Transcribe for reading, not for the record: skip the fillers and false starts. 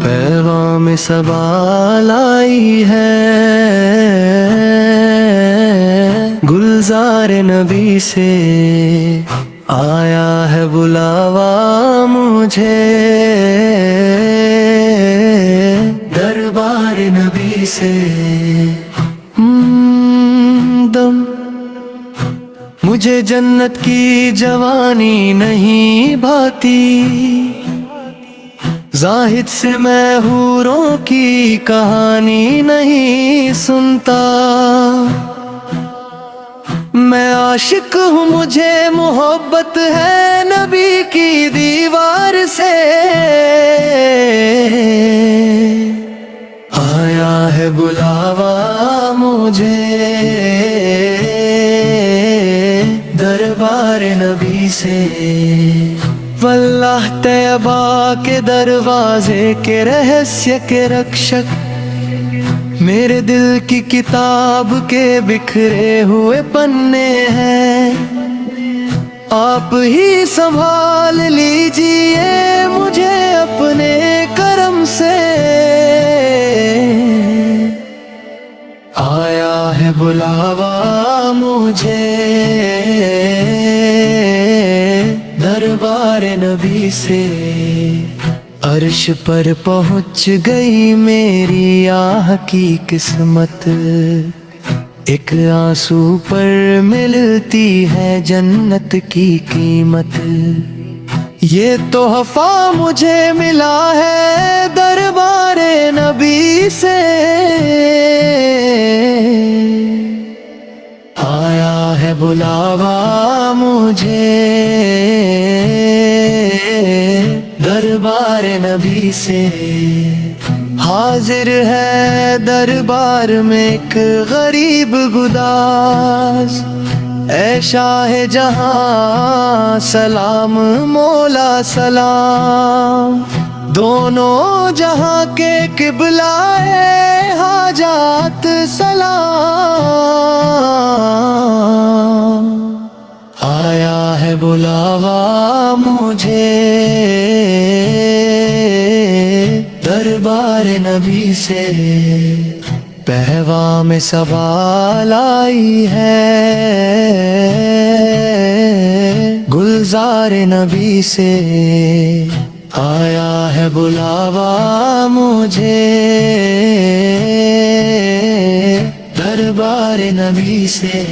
پیغام صبا لائی ہے گلزار نبی سے، آیا ہے بلاوا مجھے دربار نبی سے۔ دم مجھے جنت کی جوانی نہیں بھاتی، زاہد سے میں حوروں کی کہانی نہیں سنتا، میں عاشق ہوں مجھے محبت ہے نبی کی دیوار سے، آیا ہے بلاوا مجھے دربار نبی سے۔ واللہ طیبہ کے دروازے کے رہسیہ کے رکشک، میرے دل کی کتاب کے بکھرے ہوئے پنے ہیں، آپ ہی سنبھال لیجئے مجھے اپنے کرم سے، آیا ہے بلاوا مجھے دربار نبی سے۔ عرش پر پہنچ گئی میری آہ کی قسمت، ایک آنسو پر ملتی ہے جنت کی قیمت، یہ تحفہ مجھے ملا ہے دربار نبی سے، آیا ہے بلاوا مجھے دربار نبی سے۔ حاضر ہے دربار میں ایک غریب گداز، اے شاہ جہاں سلام مولا سلام، دونوں جہاں کے قبلہ حاجات سلام، آیا ہے بلاوا مجھے دربار نبی سے، پیغام صبا لائی ہے گلزار نبی سے، آیا ہے بلاوا مجھے دربار نبی سے۔